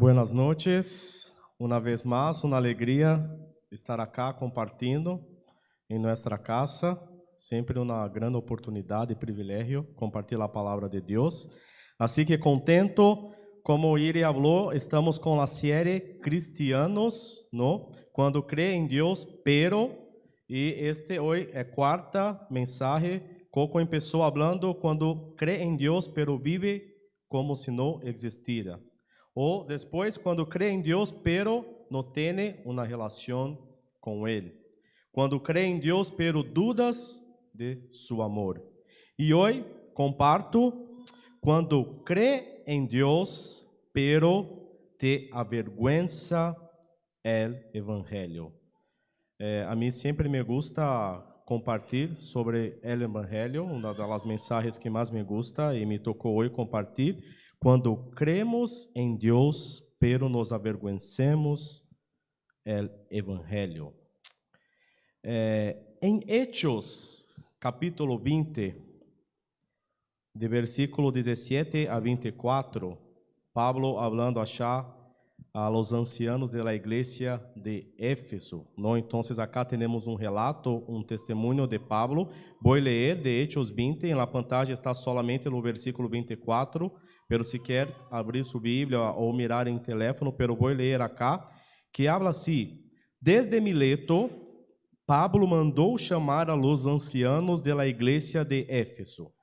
Buenas noches, una vez más, una alegría estar acá compartiendo em nossa casa, sempre uma grande oportunidade e privilégio compartilhar a palavra de Deus. Assim que contento, como Iri falou, estamos com a série Cristianos, não? Quando crê em Deus, pero, e este hoje é quarta mensagem. Coco começou falando quando crê em Deus, pero vive como se não existira. Ou depois, quando crê em Deus, pero não tem uma relação com Ele. Quando crê em Deus, pero dudas de seu amor. E hoje comparto quando crê em Deus, pero te avergüenza el Evangelho. A mim sempre me gusta compartilhar sobre o Evangelho, uma das mensagens que mais me gusta e me tocou hoje compartilhar. Quando cremos em Deus, pero nos avergüencemos el Evangelho. Em Hechos, capítulo 20, de versículo 17 a 24, Pablo hablando a los ancianos de la iglesia de Éfeso, ¿no? Entonces acá tenemos un relato, un testimonio de Pablo. Voy a leer de Hechos 20, en la pantalla está solamente el versículo 24, pero si quer abrir su Biblia ou mirar em teléfono, pero voy a leer acá, que habla assim: desde Mileto, Pablo mandou chamar a los ancianos de la iglesia de Éfeso.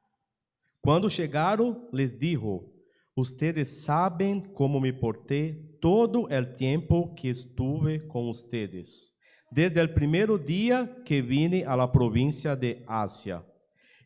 Quando chegaram, les dijo: ustedes sabem como me porté todo el tiempo que estuve com ustedes, desde el primeiro dia que vine a la província de Asia.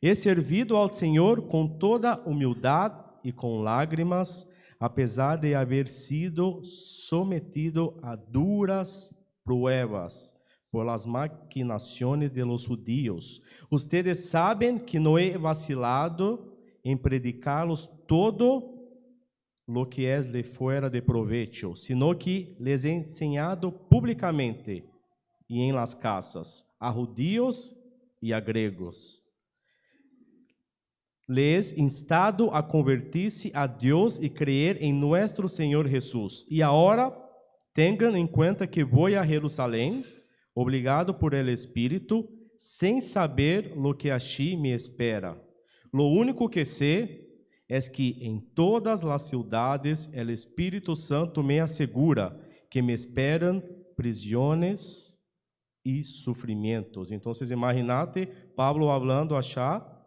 He servido al Senhor com toda humildade e com lágrimas, apesar de haver sido sometido a duras pruebas por las maquinaciones de los judíos. Ustedes sabem que no he vacilado em predicar-los todo lo que es de fuera de provecho, sino que les he enseñado públicamente y en las casas, a judíos y a gregos. Les he instado a convertir-se a Deus e creer em nuestro Senhor Jesús. E agora, tenham em conta que vou a Jerusalém, obrigado por el Espírito, sem saber lo que allí me espera. Lo único que sei é que em todas as cidades o Espírito Santo me assegura que me esperam prisões e sofrimentos. Então, imagínate Pablo falando achar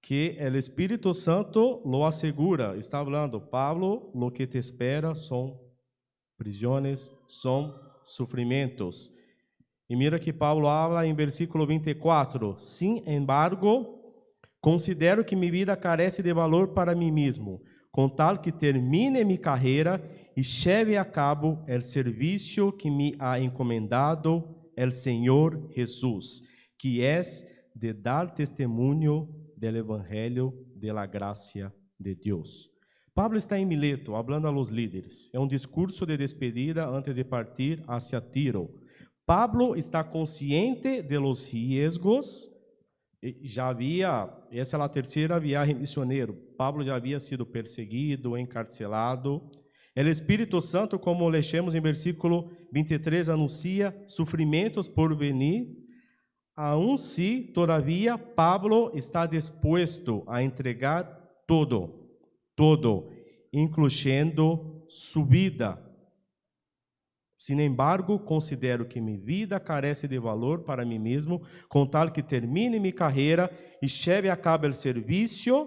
que o Espírito Santo lo assegura. Está falando, Pablo, lo que te espera são prisões, são sofrimentos. E mira que Pablo habla em versículo 24: sin embargo, considero que minha vida carece de valor para mim mesmo, com tal que termine minha carreira e lleve a cabo o serviço que me ha encomendado el Senhor Jesus, que é de dar testemunho del Evangelho de la gracia de Deus. Pablo está em Mileto, hablando a los líderes. É um discurso de despedida antes de partir hacia Tiro. Pablo está consciente de los riesgos. Já havia, essa é a terceira viagem missioneiro. Pablo já havia sido perseguido, encarcelado. O Espírito Santo, como lemos em versículo 23, anuncia sofrimentos por venir. Aún si, todavía, Pablo está dispuesto a entregar todo, incluyendo su vida. Sin embargo, considero que minha vida carece de valor para mim mesmo, com tal que termine minha carreira e lleve a cabo o serviço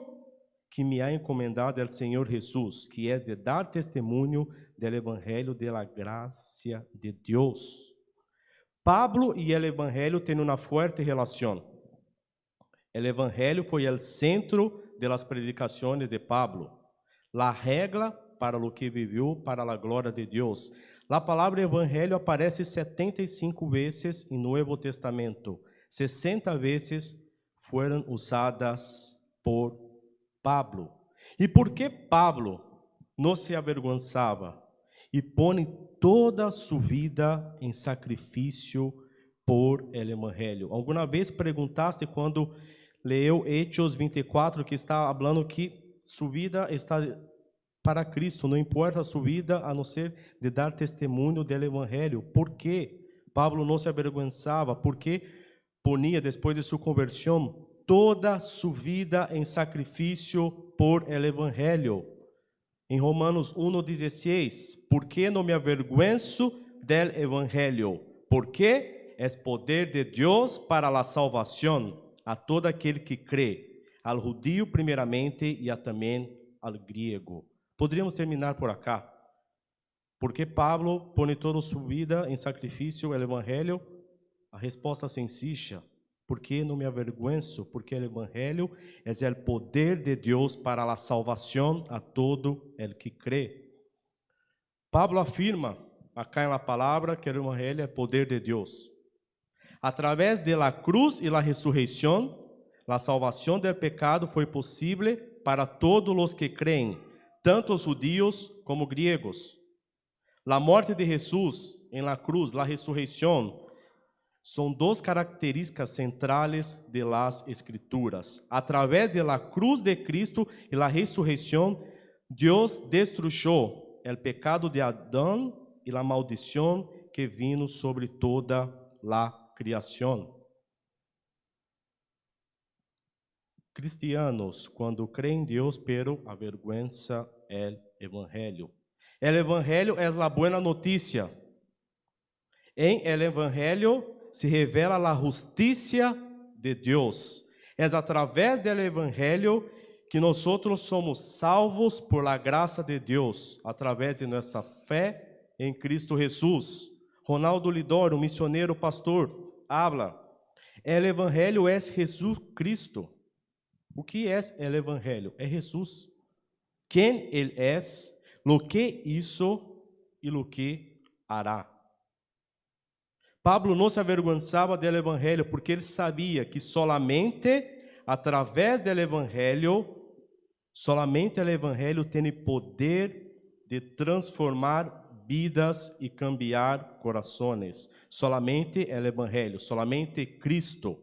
que me ha encomendado el Senhor Jesus, que é de dar testemunho del Evangelho de la gracia de Deus. Pablo e o Evangelho têm uma forte relação. O Evangelho foi o centro de las predicações de Pablo, la regla para lo que viveu para a glória de Deus. A palavra Evangelho aparece 75 vezes no Novo Testamento. 60 vezes foram usadas por Pablo. E por que Pablo não se avergonçava e põe toda sua vida em sacrifício por el Evangelho? Alguma vez perguntaste quando leu Hechos 24 que está falando que sua vida está para Cristo, não importa a sua vida, a não ser de dar testemunho do Evangelho. Por quê? Pablo não se avergonzava, porque ponia, depois de sua conversão, toda sua vida em sacrifício por el Evangelho. Em Romanos 1:16, ¿por qué no me avergüenzo del Evangelho? Porque es poder de Deus para a salvação a todo aquele que crê, al judío primeiramente e também al griego. Poderíamos terminar por acá. ¿Por que Pablo põe toda sua vida em sacrifício el Evangelho? A resposta sencilla: porque não me avergüenzo, porque o Evangelho é o poder de Deus para a salvação a todo el que crê. Pablo afirma acá na palavra que o Evangelho é poder de Deus. A través de la cruz e la ressurreição, a salvação do pecado foi possível para todos os que creem, tanto os judíos como griegos. La morte de Jesús em la cruz, la ressurreição, são duas características centrais de las Escrituras. A través de la cruz de Cristo e la ressurreição, Deus destruyó el pecado de Adão e la maldição que vino sobre toda la criação. Cristianos, quando creem em Deus, pero avergüenza el Evangelho. El Evangelho é a boa notícia. Em el Evangelho se revela a justiça de Deus. É através do Evangelho que nós somos salvos por la graça de Deus, através de nossa fé em Cristo Jesus. Ronaldo Lidoro, missioneiro pastor, habla: el Evangelho é Jesus Cristo. O que é o Evangelho? É Jesus. Quem Ele é, lo que hizo e lo que hará. Pablo não se avergonzava do Evangelho, porque ele sabia que solamente através do Evangelho, solamente o Evangelho tem poder de transformar vidas e cambiar corações. Solamente o Evangelho, solamente Cristo.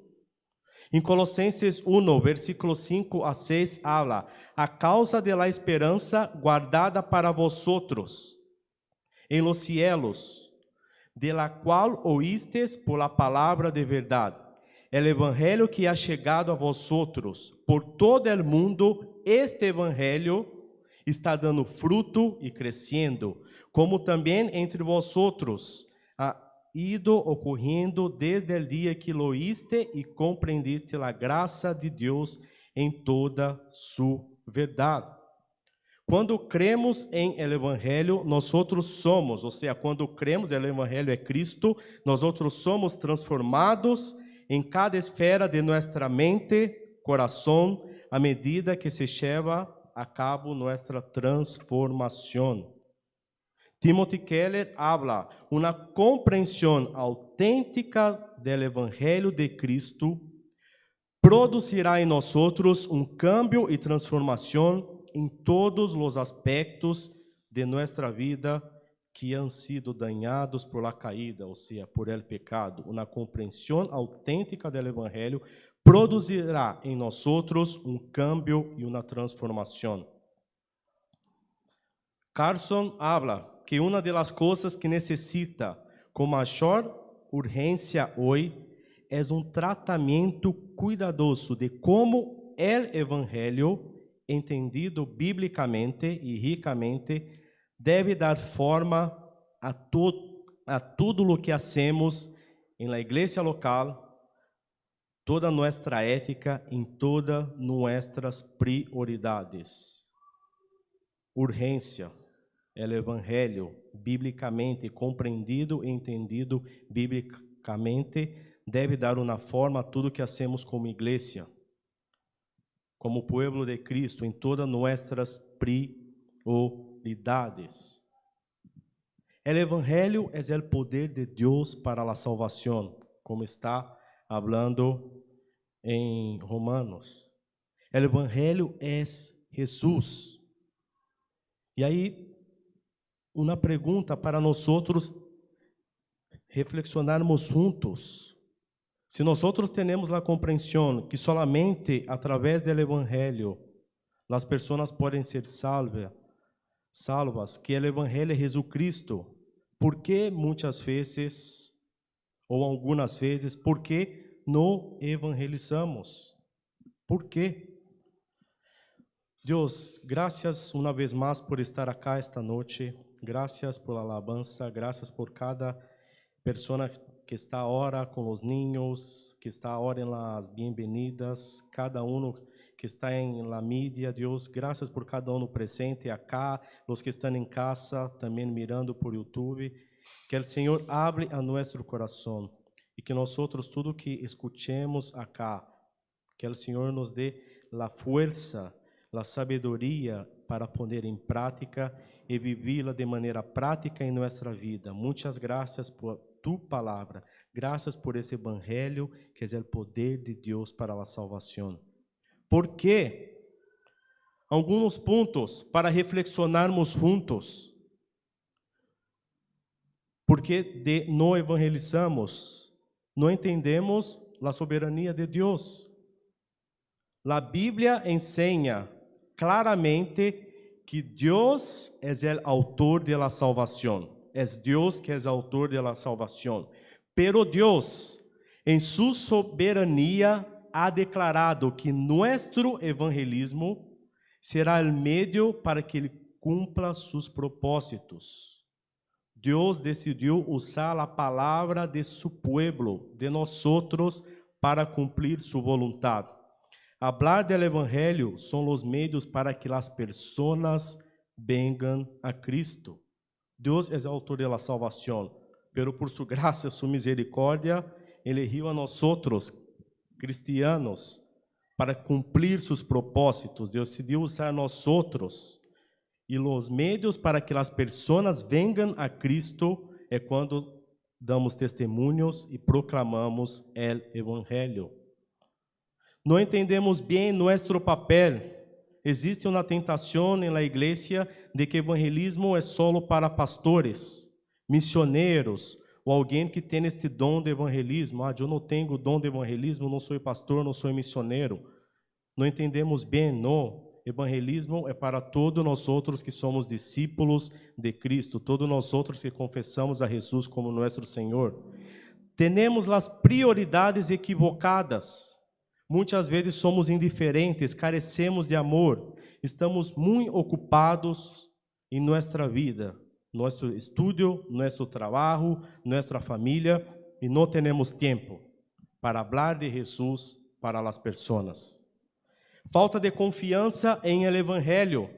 Em Colossenses 1, versículos 5 a 6, habla: a causa de la esperança guardada para vosotros em los cielos, de la qual oístes por la palavra de verdade, el evangelho que ha chegado a vosotros por todo el mundo. Este evangelho está dando fruto e crescendo, como também entre vosotros ha ido ocorrendo desde el dia que lo oíste e compreendiste la graça de Deus em toda su verdade. Quando cremos em el Evangelho, nós outros somos, ou seja, quando cremos, el Evangelho é Cristo, nós outros somos transformados em cada esfera de nossa mente, coração, à medida que se leva a cabo nossa transformação. Timothy Keller habla: uma compreensão autêntica do Evangelho de Cristo produzirá em nós outros cambio e transformação em todos os aspectos de nossa vida que han sido dañados por la caída, ou seja, por el pecado. Uma compreensão autêntica do Evangelho produzirá em nós outros cambio e uma transformação. Carson habla que uma das coisas que necessita com maior urgência hoje é tratamento cuidadoso de como o Evangelho, entendido biblicamente e ricamente, deve dar forma a tudo o que hacemos em la igreja local, toda nossa ética, em todas nossas prioridades. Urgência, o Evangelho, biblicamente compreendido e entendido biblicamente, deve dar uma forma a tudo que hacemos como igreja, como povo de Cristo, em todas nossas prioridades. O Evangelho é o poder de Deus para a salvação, como está falando em Romanos. O Evangelho é Jesus. E aí, uma pergunta para nós outros reflexionarmos juntos. Se nós temos a compreensão que solamente através do Evangelho as pessoas podem ser salvas, salvas, que o Evangelho é Jesucristo. Por que muitas vezes, ou algumas vezes, por que não evangelizamos? Por quê? Deus, graças uma vez mais por estar aqui esta noite, graças por alabança, graças por cada pessoa que está agora com os niños, que está agora em las bienvenidas, cada que está em la mídia, Deus, graças por cada presente acá, os que estão em casa, também mirando por YouTube, que o Senhor abra a nosso coração e que nós tudo que escutemos acá, que o Senhor nos dê a força, a sabedoria para poner em prática e vivê-la de maneira prática em nossa vida. Muitas graças por tu palavra, graças por esse evangelho que é o poder de Deus para a salvação. ¿Por quê? Alguns pontos para reflexionarmos juntos. Porque não evangelizamos, não entendemos a soberania de Deus. A Bíblia ensina claramente que Deus é o autor de la salvação. É Deus que é o autor de la salvação. Pero Deus, em sua soberania, ha declarado que nosso evangelismo será o meio para que Ele cumpra seus propósitos. Deus decidiu usar a palavra de su pueblo, de nosotros, para cumprir sua vontade. Hablar del evangelho são os meios para que as pessoas venham a Cristo. Deus é o autor da salvação, pero por sua graça, sua misericórdia, eligiu a nós, cristianos, para cumprir seus propósitos. Deus decidiu usar nós e os meios para que as pessoas venham a Cristo é quando damos testemunhos e proclamamos o evangelho. Não entendemos bem nosso papel. Existe uma tentação na igreja de que o evangelismo é solo para pastores, missioneiros, ou alguém que tem este dom de evangelismo. Eu não tenho dom de evangelismo, não sou pastor, não sou missioneiro. Não entendemos bem, não. Evangelismo é para todos nós outros que somos discípulos de Cristo, todos nós outros que confessamos a Jesus como nosso Senhor. Temos as prioridades equivocadas. Muitas vezes somos indiferentes, carecemos de amor, estamos muito ocupados em nossa vida, nosso estudo, nosso trabalho, nossa família, e não temos tempo para falar de Jesus para as pessoas. Falta de confiança em el evangelho.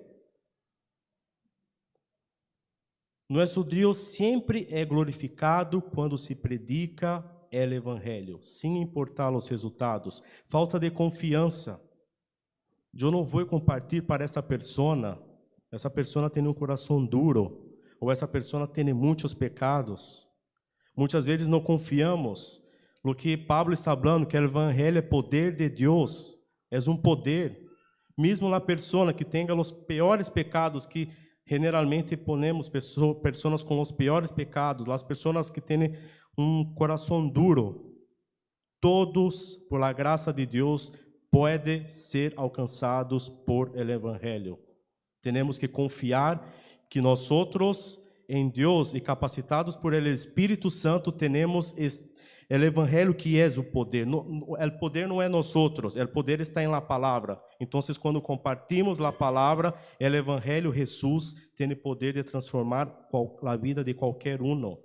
Nosso Deus sempre é glorificado quando se predica o evangelho, sem importar os resultados. Falta de confiança. Eu não vou compartilhar para essa pessoa tem um coração duro, ou essa pessoa tem muitos pecados. Muitas vezes não confiamos no que Pablo está falando, que o evangelho é poder de Deus. É um poder, mesmo na pessoa que tenha os piores pecados, que generalmente ponemos pessoas com os piores pecados, as pessoas que têm um coração duro, todos, por la graça de Deus, podem ser alcançados por el evangelho. Temos que confiar que nós em Deus e capacitados por el Espírito Santo temos o evangelho que é o poder. O poder não é nós, o poder está em la palavra. Então, quando compartimos a palavra, o evangelho, Jesus tem poder de transformar a vida de qualquer um.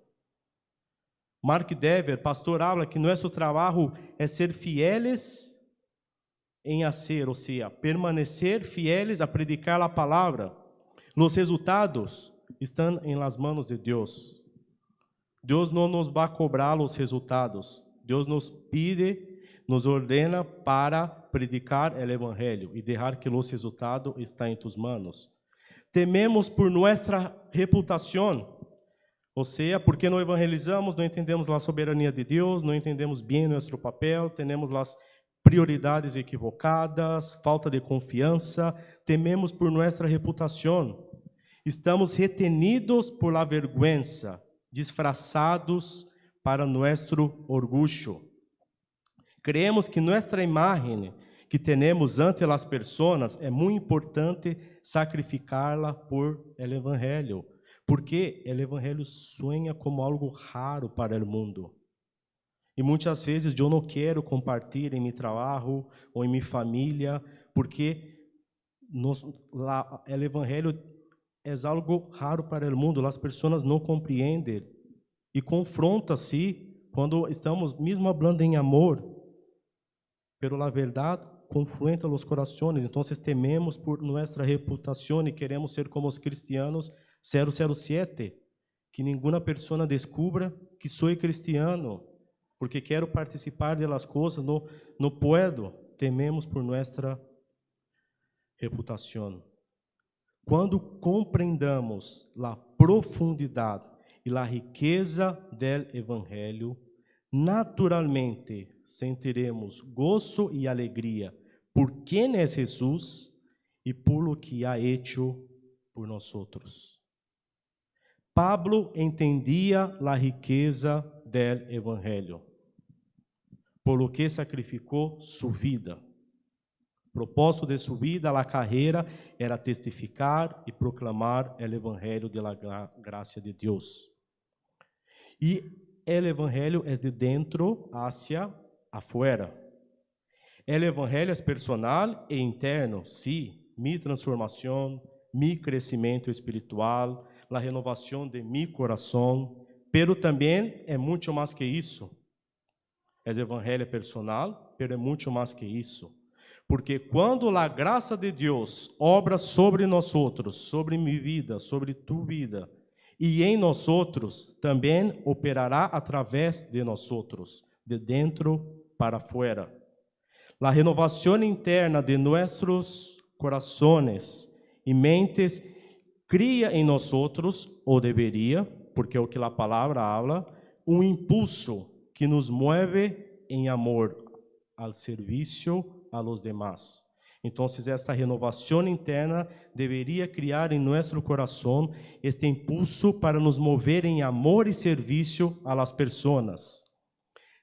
Mark Dever, pastor, habla que nosso trabalho é ser fieles em hacer, ou seja, permanecer fieles a predicar a palavra. Os resultados estão em las manos de Deus. Deus não nos vai cobrar os resultados. Deus nos pide, nos ordena para predicar o evangelho e deixar que os resultados estão em tus manos. Tememos por nossa reputação, ou seja, porque não evangelizamos, não entendemos a soberania de Deus, não entendemos bem nosso papel, temos as prioridades equivocadas, falta de confiança, tememos por nossa reputação. Estamos retenidos por la vergüenza, disfrazados para nosso orgulho. Creemos que nossa imagem, que temos ante as pessoas, é muito importante sacrificá-la por el Evangelho, porque o Evangelho suena como algo raro para o mundo. E muitas vezes eu não quero compartilhar em meu trabalho ou em minha família, porque o Evangelho é algo raro para o mundo, as pessoas não compreendem e confrontam-se quando estamos mesmo falando em amor, pero a verdade confronta os corações. Então tememos por nossa reputação e queremos ser como os cristianos 007, que nenhuma pessoa descubra que sou cristiano, porque quero participar de las coisas, não puedo. Tememos por nossa reputação. Quando compreendamos a profundidade e a riqueza do Evangelho, naturalmente sentiremos gozo e alegria por quem é Jesus e por lo que ha hecho por nós outros. Pablo entendia a riqueza do Evangelho, por lo que sacrificou sua vida. O propósito de sua vida, a carreira, era testificar e proclamar o Evangelho de la graça de Deus. E o Evangelho é de dentro hacia afuera. O Evangelho é personal e interno, sim, minha transformação, meu crescimento espiritual, a renovação de meu coração, pero também é muito mais que isso. O Evangelho é personal, pero é muito mais que isso. Porque quando a graça de Deus obra sobre nós outros, sobre minha vida, sobre tu vida, e em nós outros, também operará através de nós outros, de dentro para fora. A renovação interna de nossos corações e mentes cria em nós outros, ou deveria, porque é o que a palavra habla, impulso que nos move em amor ao serviço a los demás. Então, esta renovação interna deveria criar em nosso coração este impulso para nos mover em amor e serviço a las pessoas.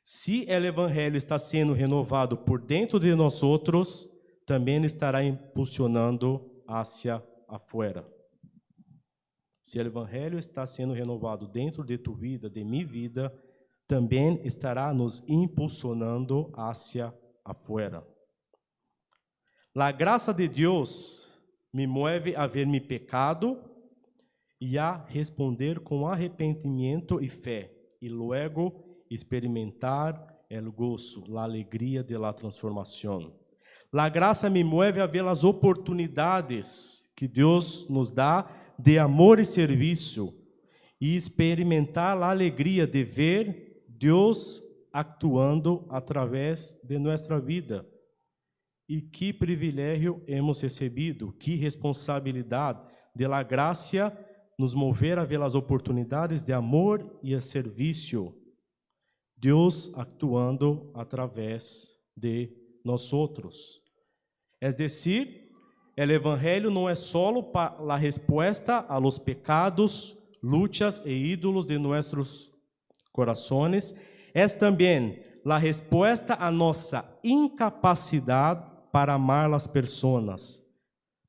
Se o Evangelho está sendo renovado por dentro de nós outros, também estará impulsionando hacia afuera. Se o Evangelho está sendo renovado dentro de tu vida, de minha vida, também estará nos impulsionando hacia afuera. A graça de Deus me move a ver meu pecado e a responder com arrependimento e fé, e luego experimentar el gozo, a alegria de la transformação. A graça me move a ver as oportunidades que Deus nos dá de amor e serviço e experimentar a alegria de ver Deus actuando através de nossa vida. E que privilégio hemos recebido, que responsabilidade de la graça nos mover a ver as oportunidades de amor e a serviço. Deus actuando através de nós outros. É decir, o Evangelho não é só a resposta a los pecados, luchas e ídolos de nossos corações, é também a resposta a nossa incapacidade para amar as pessoas,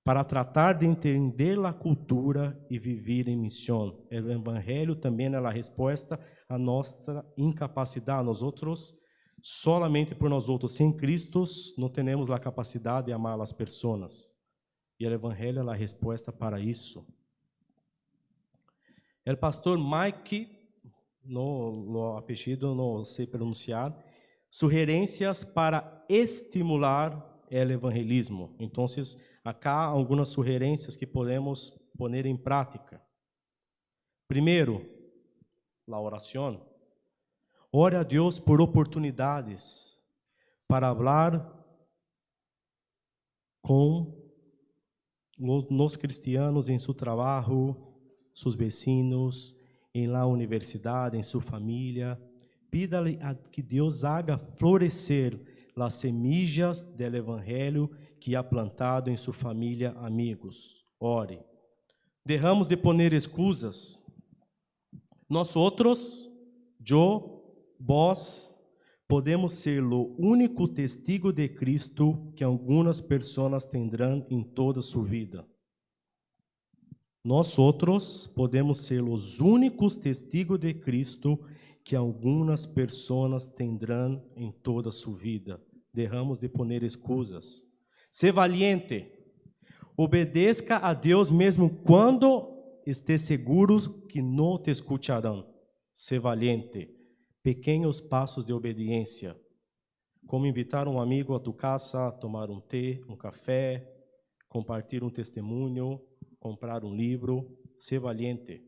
para tratar de entender a cultura e viver em missão. O Evangelho também é a resposta a nossa incapacidade. Nós outros, solamente por nós outros, sem Cristo, não temos a capacidade de amar as pessoas. E o Evangelho é a resposta para isso. O pastor Mike, no apelido não sei pronunciar, sugerências para estimular o evangelismo. Então, acá algumas sugerências que podemos pôr em prática. Primeiro, a oração. Ore a Deus por oportunidades para falar com os cristianos em seu trabalho, seus vecinos, em la universidade, em sua família. Pida-lhe que Deus haga florescer as semillas do Evangelho que ha plantado em sua família, amigos. Ore. Dejamos de poner excusas. Nós outros, eu, vós, podemos ser o único testigo de Cristo que algumas pessoas terão em toda sua vida. Nós outros podemos ser os únicos testigos de Cristo que algumas pessoas terão em toda sua vida. Derramos de poner excusas. Ser valiente. Obedeça a Deus mesmo quando esteja seguro que não te escutarão. Ser valiente. Pequenos passos de obediência. Como invitar um amigo a tu casa, tomar um té, um café, compartilhar um testemunho, comprar um livro. Ser valiente.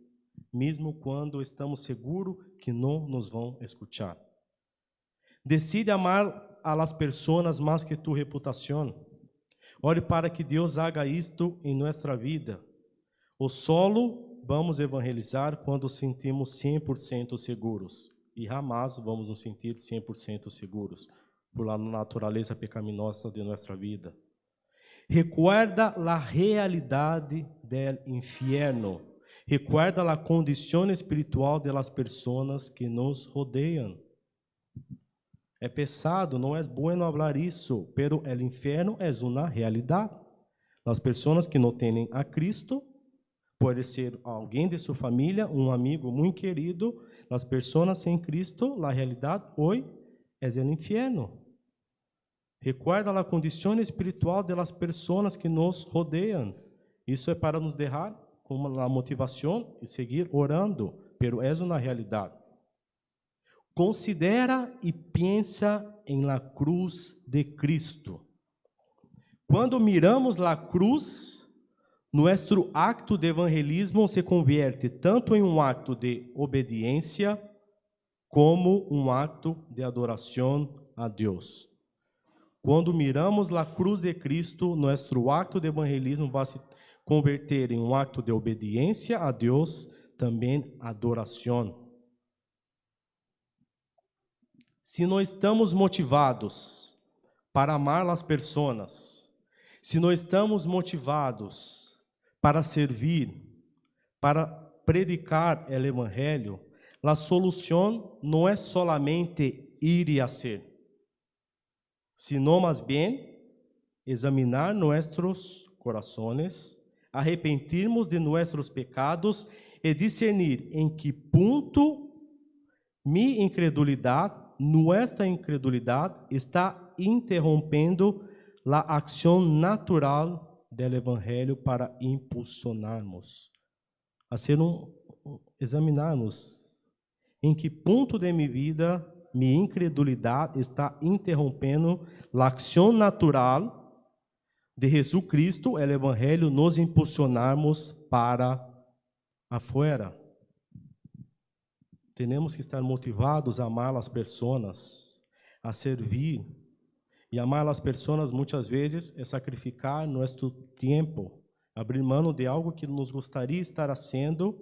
Mesmo quando estamos seguros que não nos vão escutar. Decide amar a las pessoas mais que tu reputação. Ore para que Deus haga isto em nossa vida. O solo vamos evangelizar quando sentimos 100% seguros. E jamais vamos nos sentir 100% seguros por a natureza pecaminosa de nossa vida. Recuerda a realidade do inferno. Recuerda a condição espiritual de las pessoas que nos rodeiam. É pesado, não é bueno falar isso, pero el inferno é uma realidade. As pessoas que não têm a Cristo, pode ser alguém de sua família, um amigo muito querido. As pessoas sem Cristo, a realidade hoje é o inferno. Recuerda a condição espiritual de las pessoas que nos rodeiam. Isso é para nos deixar com a motivação e seguir orando, pero é uma realidade. Considera e pensa em la cruz de Cristo. Quando miramos la cruz, nosso acto de evangelismo se convierte tanto em um acto de obediência como um acto de adoração a Deus. Quando miramos la cruz de Cristo, nosso acto de evangelismo vai se converter em um acto de obediência a Deus, também adoração. Se não estamos motivados para amar as pessoas, se não estamos motivados para servir, para predicar o evangelho, a solução não é solamente ir e fazer, sino mais bem examinar nossos corações, arrepentirmos de nossos pecados e discernir em que ponto minha incredulidade, nossa incredulidade, está interrompendo a ação natural do evangelho para impulsionarmos. Examinarmos em que ponto de minha vida minha incredulidade está interrompendo a ação natural de Jesus Cristo, o evangelho, nos impulsionarmos para afuera. Temos que estar motivados a amar as pessoas, a servir. E amar as pessoas muitas vezes é sacrificar nosso tempo, abrir mão de algo que nos gostaria de estar fazendo,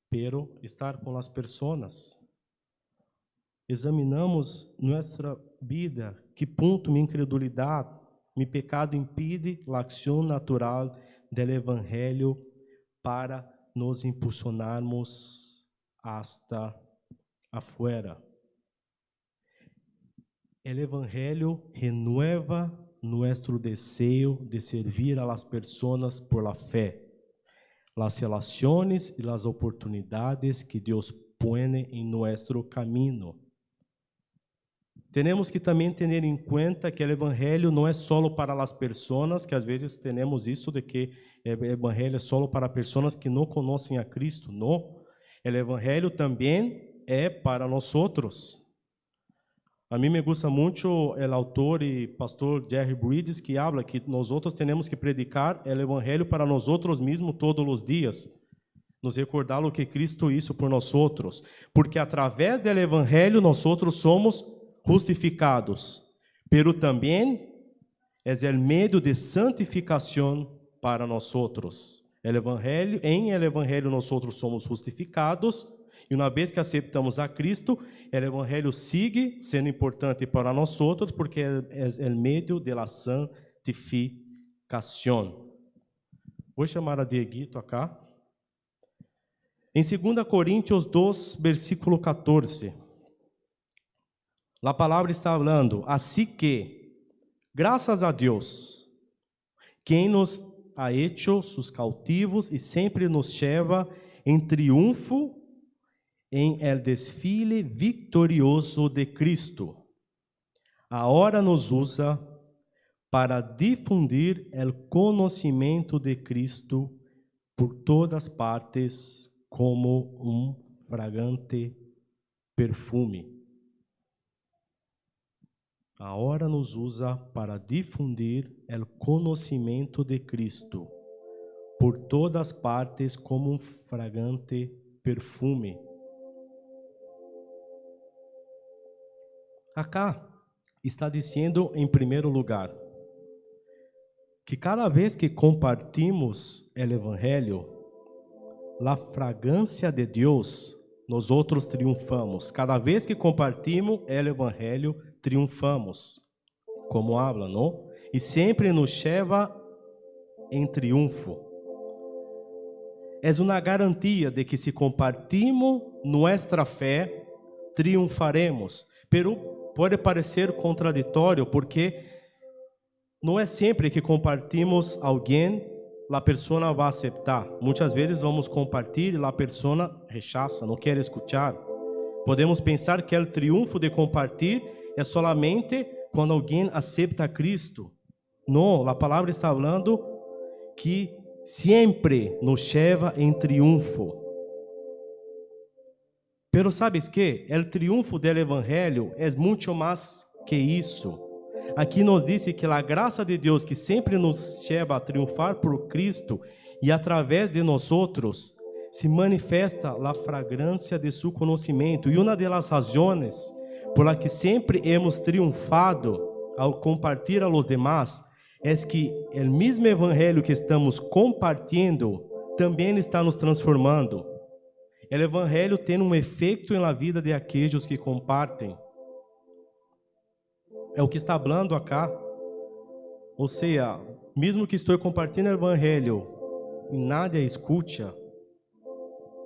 pero estar com as pessoas. Examinamos nossa vida, que ponto minha incredulidade, meu pecado impede a ação natural do evangelho para nos impulsionarmos hasta afuera. O evangelho renueva nosso desejo de servir a las pessoas por la fé, las relaciones e las oportunidades que Deus põe em nosso caminho. Temos que também ter em conta que o evangelho não é solo para as pessoas, que às vezes temos isso de que o evangelho é solo para pessoas que não conhecem a Cristo. Não. O evangelho também é para nós outros. A mim me gusta muito o autor e pastor Jerry Bridges, que habla que nós outros temos que predicar o evangelho para nós outros mesmos todos os dias. Nos recordar o que Cristo hizo por nós outros, porque através do evangelho nós outros somos justificados, pero também é o meio de santificação para nós outros. Em el evangelho nós outros somos justificados, e uma vez que aceitamos a Cristo, o evangelho sigue sendo importante para nós outros, porque é o meio de la santificação. Vou chamar a Dieguito acá. Em 2 Coríntios 2, versículo 14. A palavra está falando, assim que, graças a Deus, quem nos ha hecho sus cautivos e sempre nos lleva em triunfo em el desfile victorioso de Cristo. Agora nos usa para difundir el conhecimento de Cristo por todas partes como fragante perfume. Agora nos usa para difundir el conhecimento de Cristo por todas partes como fragante perfume. Acá está dizendo, em primeiro lugar, que cada vez que compartimos o Evangelho, a fragrância de Deus, nós outros triunfamos. Cada vez que compartimos o Evangelho, triunfamos, como habla, não? E sempre nos leva em triunfo. É uma garantia de que se compartimos nossa fé, triunfaremos. Pero pode parecer contraditório, porque não é sempre que compartimos alguém, a pessoa vai aceitar. Muitas vezes vamos compartilhar e a pessoa rechaça, não quer escutar. Podemos pensar que o triunfo de compartilhar é solamente quando alguém aceita Cristo. Não, a palavra está falando que sempre nos leva em triunfo. Pero sabes que o triunfo do Evangelho é muito mais que isso. Aqui nos diz que a graça de Deus que sempre nos leva a triunfar por Cristo e através de nós outros se manifesta a fragrância de seu conhecimento. E uma das razões por la que sempre hemos triunfado ao compartilhar a los demás é que o mesmo Evangelho que estamos compartilhando também está nos transformando. O Evangelho tem efeito na vida de aqueles que compartem. É o que está falando acá. Ou seja, mesmo que estou compartilhando o Evangelho e nadie escuta,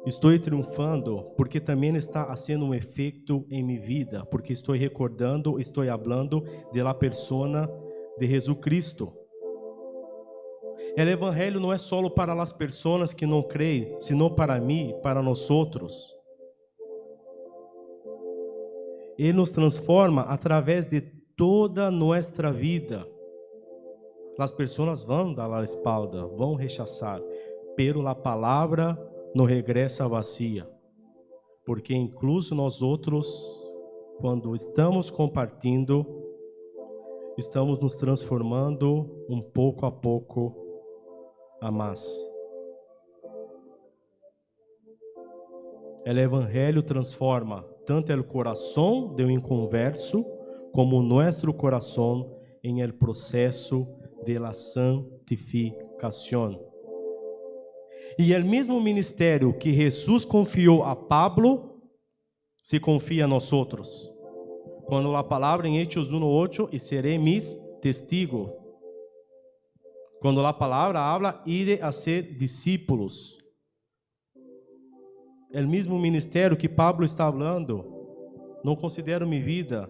estou triunfando porque também está fazendo efeito em minha vida, porque estou recordando, estou falando de la persona de Jesus Cristo. O Evangelho não é só para as pessoas que não creem, sino para mim, para nós outros. Ele nos transforma através de toda nossa vida. As pessoas vão dar a espalda, vão rechazar, pero a palavra não regressa vazia, porque incluso nós outros, quando estamos compartilhando, estamos nos transformando pouco a pouco a mais. O Evangelho transforma tanto o coração do inconverso como nosso coração em el processo de la santificación. E o mesmo ministério que Jesus confiou a Pablo, se confia a nós outros. Quando a palavra em Hechos 1:8, e serei mis testigos. Quando a palavra habla, ide a ser discípulos. O mesmo ministério que Pablo está falando, não considero minha vida,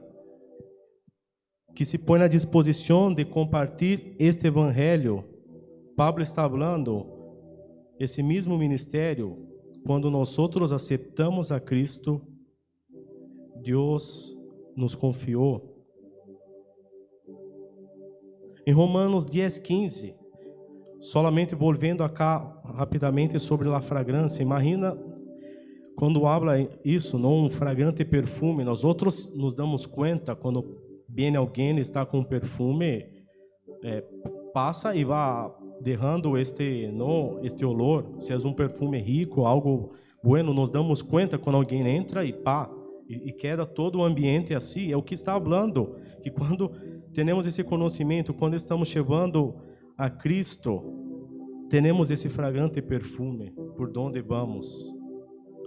que se põe à disposição de compartilhar este Evangelho. Pablo está falando, esse mesmo ministério, quando nós outros aceitamos a Cristo, Deus nos confiou. Em Romanos 10:15, solamente volvendo acá rapidamente sobre a fragrância, imagina quando habla isso, não fragante perfume, nós outros nos damos conta quando vem alguém está com perfume, passa e vai derrando este olor. Se é perfume rico, algo bueno, nos damos conta quando alguém entra e queda todo o ambiente assim. É o que está falando, que quando temos esse conhecimento, quando estamos levando a Cristo, temos esse fragante perfume por onde vamos.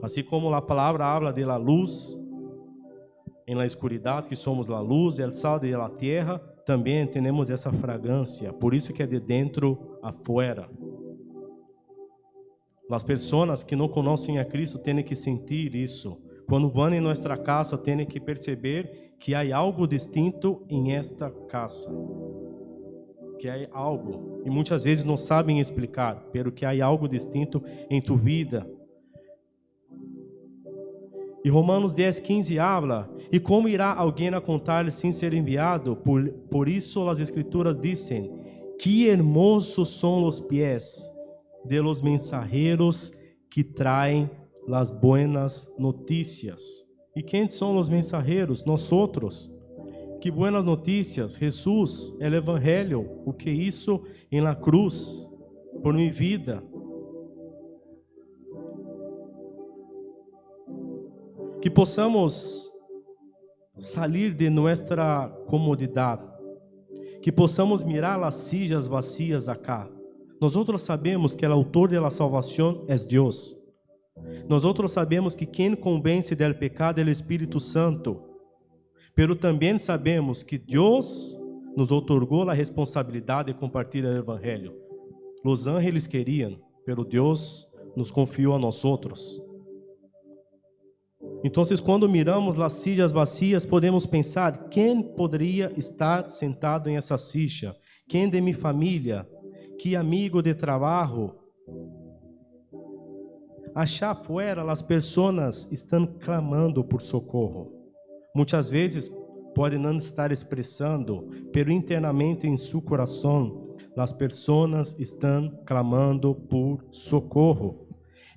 Assim como a palavra habla de la luz em la escuridade, que somos la luz, el sal de la tierra, também temos essa fragrância. Por isso que é de dentro a fora. As pessoas que não conhecem a Cristo têm que sentir isso. Quando vão em nossa casa, têm que perceber que há algo distinto em esta casa. Que há algo, e muitas vezes não sabem explicar, pero que há algo distinto em tu vida. E Romanos 10:15 habla, e como irá alguém a contar sem ser enviado? Por isso as escrituras dizem, que hermosos são os pés de los mensajeros que traem las buenas noticias. E quem são os mensageiros? Nós outros. Que buenas notícias, Jesus, el Evangelho, o que isso em la cruz, por minha vida. Que possamos sair de nossa comodidade, que possamos mirar as sillas vazias acá. Nós sabemos que o autor da salvação é Deus. Nós sabemos que quem convence del pecado é o Espírito Santo. Pero também sabemos que Deus nos otorgou a responsabilidade de compartilhar o Evangelho. Os ángeles queriam, pero Deus nos confiou a nós outros. Então, quando miramos as sillas vazias, podemos pensar, quem poderia estar sentado em essa silla? Quem de minha família? Que amigo de trabalho? Achar fora, as pessoas estão clamando por socorro. Muitas vezes podem não estar expressando, pero internamente em seu coração, as pessoas estão clamando por socorro.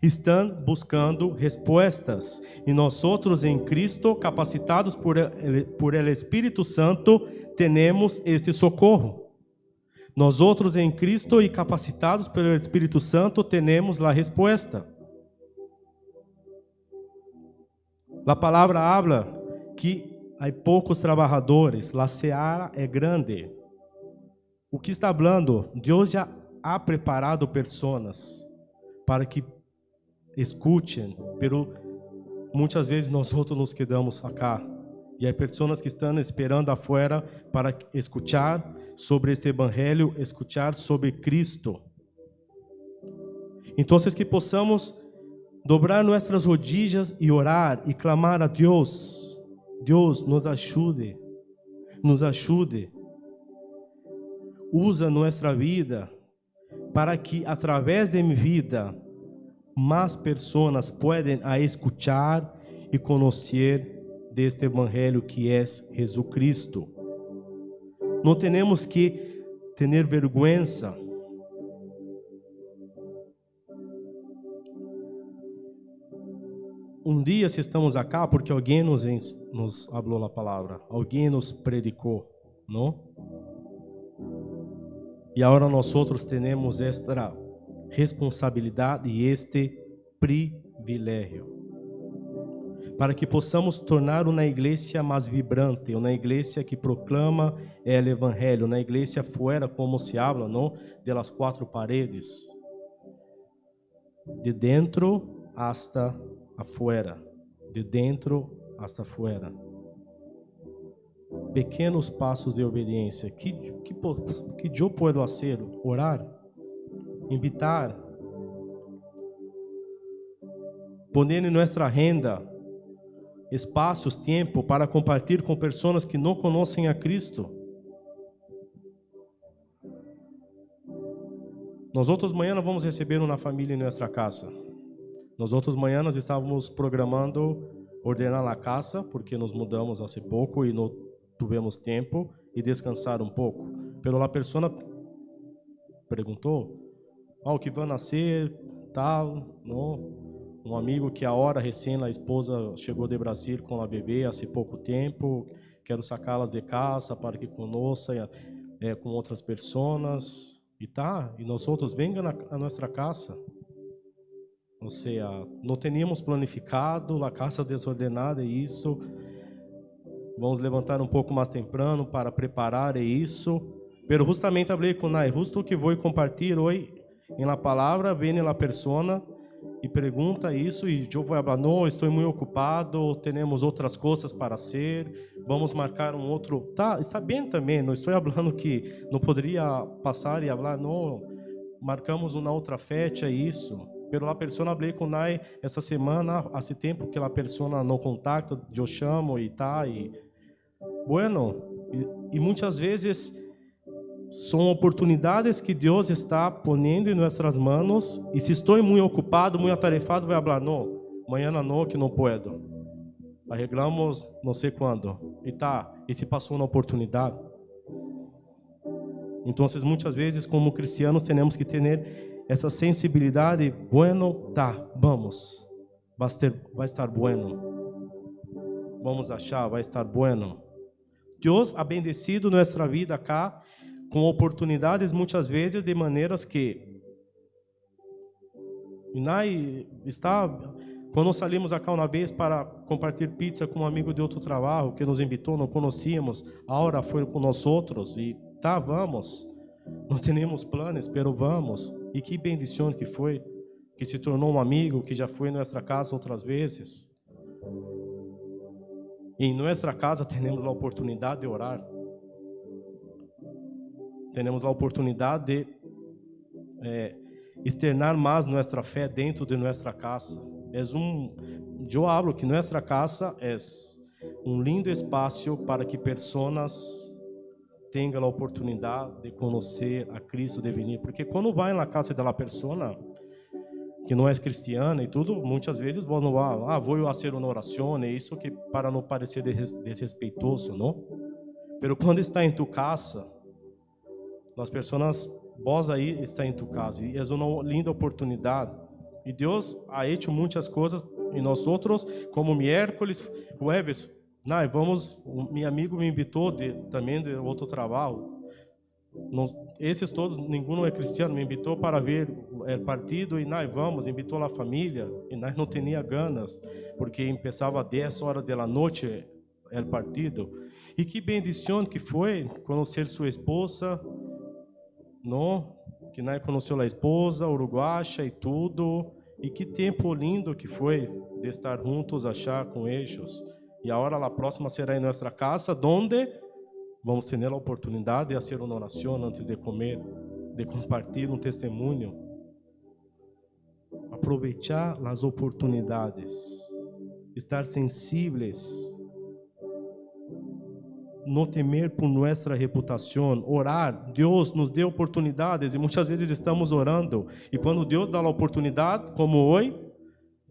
Estão buscando respostas. E nós outros em Cristo, capacitados por el Espírito Santo, temos este socorro. Nós outros em Cristo e capacitados pelo Espírito Santo, temos a resposta. A palavra habla que há poucos trabalhadores, a seara é grande. O que está falando? Deus já ha preparado pessoas para que escutem, pero muitas vezes nós outros nos quedamos acá. E há pessoas que estão esperando afuera para escutar sobre este evangelho, escutar sobre Cristo. Então, que possamos dobrar nossas rodillas e orar e clamar a Deus. Deus, nos ajude, nos ajude. Usa nossa vida para que, através de minha vida, mais pessoas possam escutar e conhecer deste evangelho que é Jesus Cristo. Não temos que ter vergonha. Um dia, se estamos acá, porque alguém nos falou a palavra, alguém nos predicou, não? E agora nós outros temos esta responsabilidade e este privilégio, para que possamos tornar uma igreja mais vibrante, uma igreja que proclama o evangelho, uma igreja fora, como se habla, não? De las quatro paredes, de dentro hasta afuera, de dentro hasta afuera. Pequenos passos de obediência. Que eu posso fazer? Orar, invitar, poner em nossa agenda espaços, tempo para compartilhar com pessoas que não conhecem a Cristo. Nós outros manhã vamos receber uma família em nossa casa. Nós outros manhãs estávamos programando ordenar a casa, porque nos mudamos há pouco e não tivemos tempo, e descansar um pouco. Pero a pessoa perguntou, o que vai nascer, tal, não? Um amigo que agora, recém a esposa chegou de Brasil com a bebê há pouco tempo, quero sacá-las de casa para que conheça com outras pessoas, e nós outros venham a nossa casa. Ou seja, não tínhamos planificado, a casa desordenada e isso. Vamos levantar um pouco mais temprano para preparar isso. Pero justamente falei com Nai, justo que vou compartilhar hoje em la palavra, vem a pessoa e pergunta isso e eu vou falar, não, estou muito ocupado, temos outras coisas para ser, vamos marcar um outro. Está bem também, não estou falando que não poderia passar e falar, não, marcamos uma outra fecha e isso. pero la persona hablé con Nai essa semana, hace tempo que la persona no contacta, eu chamo e tá, e bueno, e muitas vezes são oportunidades que Deus está ponendo em nossas mãos, e se estou muito ocupado, muito atarefado, vai falar, não, amanhã não, que não puedo. Arreglamos não sei quando. E tá, e se passou uma oportunidade. Então, muitas vezes, como cristianos, temos que ter essa sensibilidade. Bueno, tá, vamos. Vai estar bueno. Vamos achar, vai estar bueno. Deus ha bendecido nossa vida cá com oportunidades, muitas vezes, de maneiras que... Quando saímos acá uma vez para compartilhar pizza com um amigo de outro trabalho que nos invitou, não conhecíamos, agora foi com nós outros e tá, vamos. Não temos planos, pero vamos. E que bendição que foi, que se tornou um amigo, que já foi em nossa casa outras vezes. E em nossa casa temos a oportunidade de orar. Temos a oportunidade de externar mais nossa fé dentro de nossa casa. Eu hablo que nossa casa é um lindo espaço para que pessoas tenham a oportunidade de conhecer a Cristo, de vir. Porque quando vai na casa da pessoa que não é cristiana e tudo, muitas vezes vou fazer uma oração, é isso que para não parecer desrespeitoso, não? Pero quando está em tu casa, as pessoas, vós aí está em tu casa, e é uma linda oportunidade. E Deus ha hecho muitas coisas em nós outros, como miércoles, jueves. Meu amigo me invitou também de outro trabalho. Esses todos, nenhum é cristiano, me invitou para ver o partido e invitou a família e nós não tinha ganas, porque começava às 10 horas da noite o partido. E que bendição que foi conhecer sua esposa, não? Que nós conheceu a esposa uruguaia e tudo. E que tempo lindo que foi de estar juntos, achar com eles. E agora a próxima será em nossa casa, onde vamos ter a oportunidade de fazer uma oração antes de comer, de compartilhar testemunho. Aproveitar as oportunidades, estar sensíveis, não temer por nossa reputação, orar. Deus nos deu oportunidades e muitas vezes estamos orando. E quando Deus dá a oportunidade, como hoje,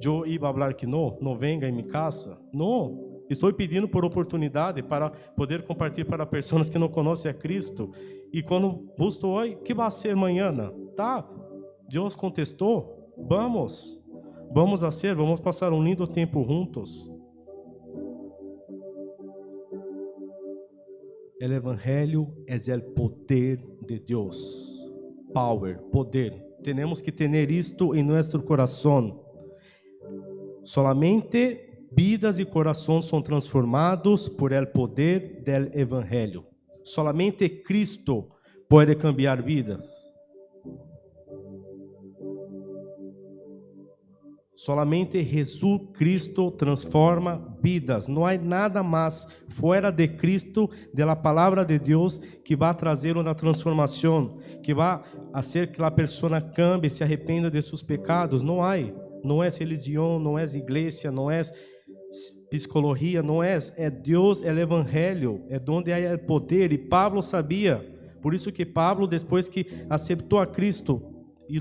eu ia falar que não venga em minha casa. Não, estou pedindo por oportunidade para poder compartilhar para pessoas que não conhecem a Cristo. E quando justo hoje, que vai ser amanhã? Tá, Deus contestou. Vamos passar um lindo tempo juntos. O Evangelho é o poder de Deus. Power, poder. Temos que ter isto em nosso coração. Solamente vidas e corações são transformados por el poder del Evangelho. Solamente Cristo pode cambiar vidas. Solamente Jesus Cristo transforma vidas. Não há nada mais fora de Cristo, da palavra de Deus, que vai trazer uma transformação, que vai fazer que a pessoa cambie, se arrependa de seus pecados. Não há. Não é religião, não é igreja, não é psicologia, não é. É Deus, é o Evangelho, é onde há o poder. E Pablo sabia. Por isso que Pablo, depois que aceitou a Cristo, e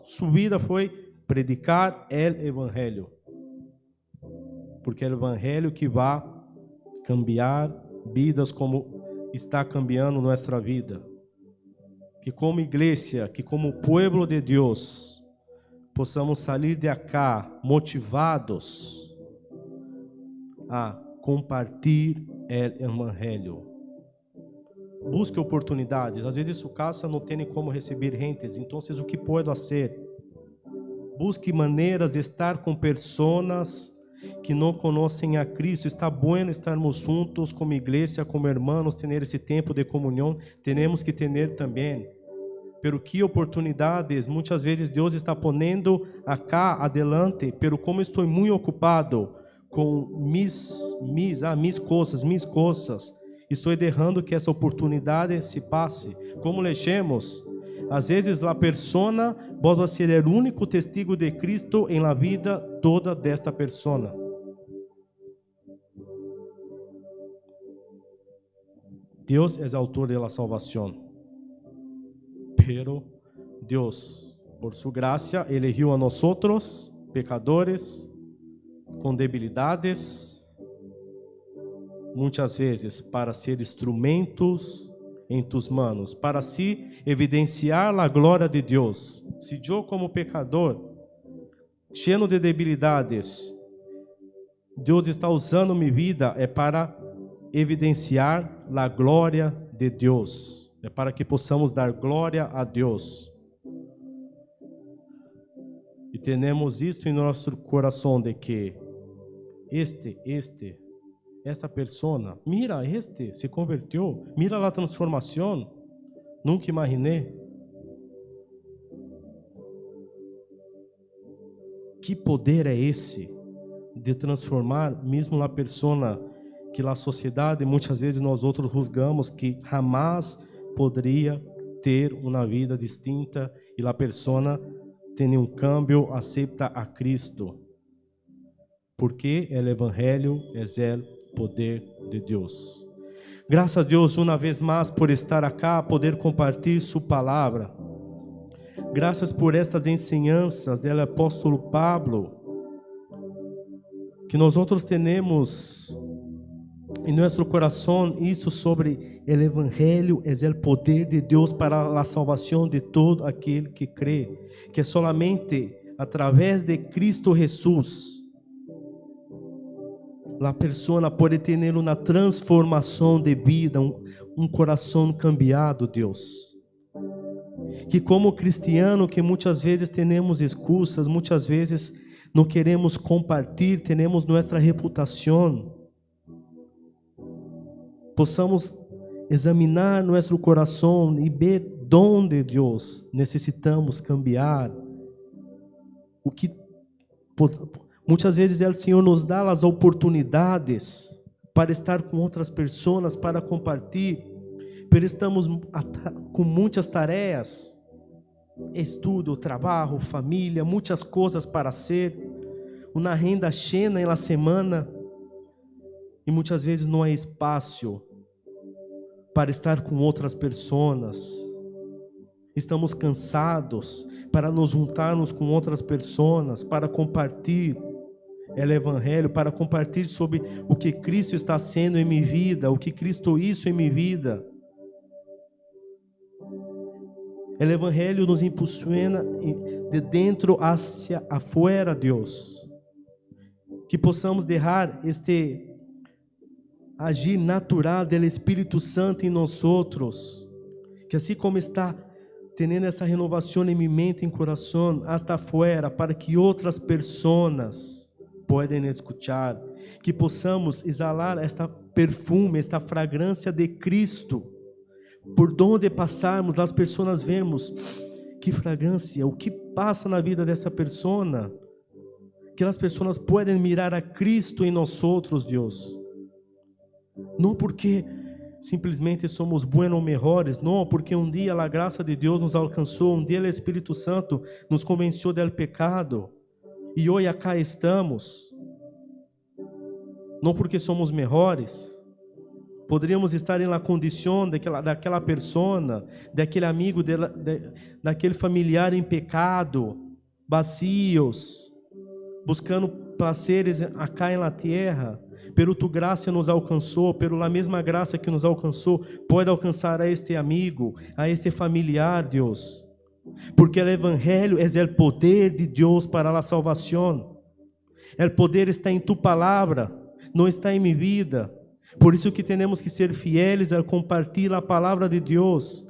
sua vida foi predicar o Evangelho, porque é o Evangelho que vai cambiar vidas como está cambiando nossa vida. Que como igreja, que como povo de Deus, possamos sair de acá motivados a compartilhar o Evangelho. Busque oportunidades. Às vezes sua casa não tem como receber gentes, então o que pode fazer? Busque maneiras de estar com pessoas que não conhecem a Cristo. Está bom estarmos juntos como igreja, como irmãos, ter esse tempo de comunhão. Temos que ter também. Pero que oportunidades, muitas vezes Deus está ponendo acá adelante, pero como estou muito ocupado com minhas coisas, estou deixando que essa oportunidade se passe. Como lemos, Às vezes, a persona, vos vas a ser o único testigo de Cristo em la vida toda desta persona. Deus é o autor da salvação, pero Deus, por sua graça, elegeu a nós, pecadores, com debilidades, muitas vezes para ser instrumentos em tus manos, para assim evidenciar a glória de Deus. Se eu, como pecador, cheio de debilidades, Deus está usando minha vida, é para evidenciar a glória de Deus, é para que possamos dar glória a Deus. E temos isto em nosso coração de que essa persona, mira, se converteu, mira a transformação, nunca imaginei. Que poder é esse de transformar mesmo a persona que a sociedade, muitas vezes nós outros julgamos que jamais poderia ter uma vida distinta, e a persona tem um cambio, aceita a Cristo, porque o Evangelho é o poder de Deus. Graças a Deus uma vez mais por estar acá, poder compartilhar sua palavra. Graças por estas ensinanças do apóstolo Pablo, que nós outros temos em nosso coração isso sobre o Evangelho é o poder de Deus para a salvação de todo aquele que crê, que solamente através de Cristo Jesus a pessoa pode ter uma transformação de vida, um coração cambiado, Deus. Que como cristiano, que muitas vezes temos excusas, muitas vezes não queremos compartilhar, temos nossa reputação, possamos examinar nosso coração e ver onde Deus necessitamos cambiar. O que muitas vezes o Senhor nos dá as oportunidades para estar com outras pessoas, para compartilhar, mas estamos com muitas tarefas, estudo, trabalho, família, muitas coisas para ser, uma renda cheia na semana, e muitas vezes não há espaço para estar com outras pessoas. Estamos cansados para nos juntarmos com outras pessoas, para compartilhar o Evangelho, para compartilhar sobre o que Cristo está sendo em minha vida, o que Cristo hizo em minha vida. O Evangelho nos impulsiona de dentro hacia afuera, Deus. Que possamos deixar este agir natural do Espírito Santo em nós outros, que assim como está tendo essa renovação em minha mente, em coração, hasta afuera, para que outras pessoas possam escutar, que possamos exalar esta perfume, esta fragrância de Cristo, por onde passarmos, as pessoas vemos que fragrância, o que passa na vida dessa pessoa, que as pessoas possam mirar a Cristo em nós outros, Deus. Não porque simplesmente somos buenos ou melhores, não, porque um dia a graça de Deus nos alcançou, um dia o Espírito Santo nos convenceu do pecado, e hoje acá estamos, não porque somos melhores. Poderíamos estar na condição daquela pessoa, daquele amigo, daquele familiar em pecado, vazios, buscando prazeres acá na terra. Pelo tu graça nos alcançou, pela mesma graça que nos alcançou, pode alcançar a este amigo, a este familiar, Deus. Porque o Evangelho é o poder de Deus para a salvação. O poder está em tu palavra, não está em minha vida. Por isso que temos que ser fieles a compartilhar a palavra de Deus.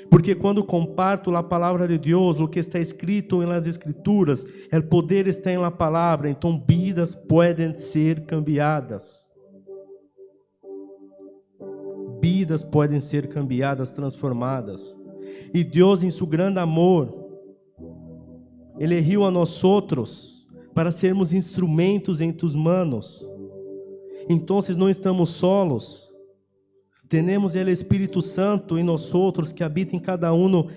Porque quando comparto a palavra de Deus, o que está escrito nas Escrituras, o poder está em la palavra, então vidas podem ser cambiadas. Vidas podem ser cambiadas, transformadas. E Deus, em seu grande amor, elegeu a nós outros para sermos instrumentos em tus manos. Então, não estamos solos. Temos o Espírito Santo em nós outros, que habita em cada um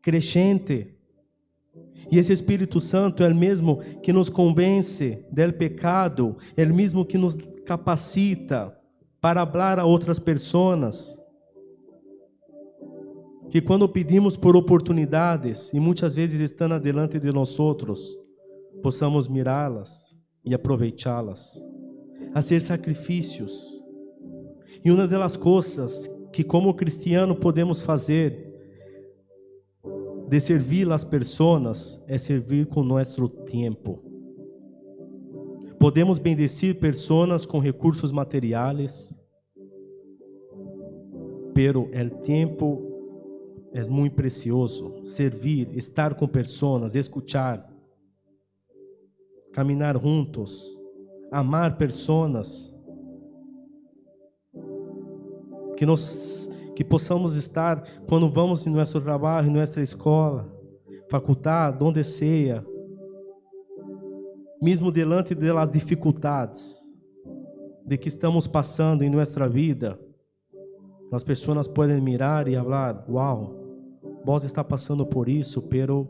crescente. E esse Espírito Santo é o mesmo que nos convence do pecado, é o mesmo que nos capacita para falar a outras pessoas. Que quando pedimos por oportunidades, e muitas vezes estão adiante de nós outros, possamos mirá-las e aproveitá-las, fazer sacrifícios. E uma das coisas que como cristiano podemos fazer de servir as pessoas é servir com nosso tempo. Podemos bendecir pessoas com recursos materiais, pero o tempo é muito precioso. Servir, estar com pessoas, escutar, caminhar juntos, amar pessoas, que possamos estar quando vamos em nosso trabalho, em nossa escola, faculdade, onde seja, mesmo diante das dificuldades de que estamos passando em nossa vida, as pessoas podem mirar e falar: uau, vós está passando por isso, pero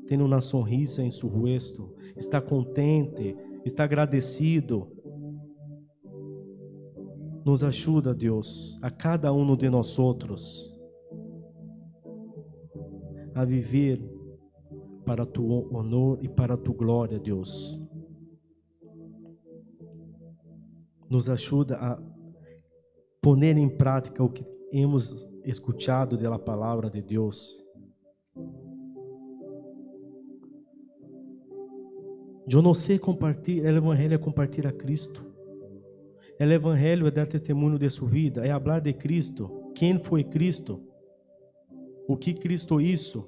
tem uma sorrisa em seu rosto, está contente, está agradecido. Nos ajuda, Deus, a cada um de nós outros, a viver para tu honor e para tu glória, Deus. Nos ajuda a pôr em prática o que hemos escutado da palavra de Deus. Eu não sei compartilhar, o Evangelho é compartilhar a Cristo. O Evangelho é dar testemunho de sua vida, é falar de Cristo. Quem foi Cristo? O que Cristo hizo?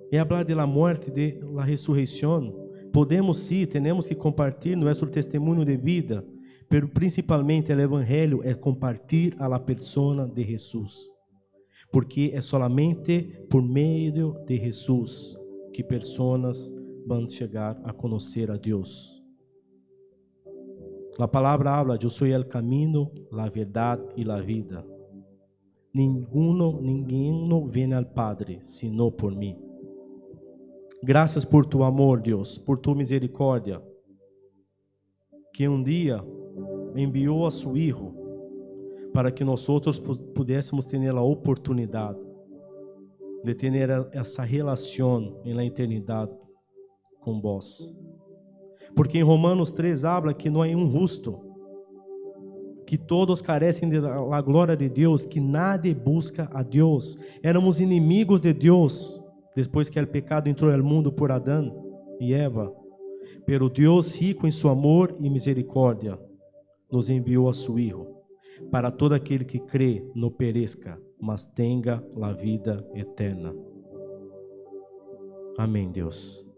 É falar da morte, da ressurreição. Podemos sim, temos que compartilhar nosso testemunho de vida, mas principalmente o Evangelho é compartilhar a la persona de Jesus. Porque é solamente por meio de Jesus que pessoas vão chegar a conhecer a Deus. A palavra habla: eu sou o caminho, a verdade e a vida. Ninguém vem ao Padre, senão por mim. Graças por tu amor, Deus, por tu misericórdia, que dia enviou a seu Hijo para que nós outros pudéssemos ter a oportunidade de ter essa relação na eternidade com vós. Porque em Romanos 3 habla que não há justo, que todos carecem da glória de Deus, que nadie busca a Deus. Éramos inimigos de Deus depois que o pecado entrou no mundo por Adão e Eva. Pero Deus, rico em seu amor e misericórdia, nos enviou a seu Hijo, para todo aquele que crê não pereça, mas tenha a vida eterna. Amém, Deus.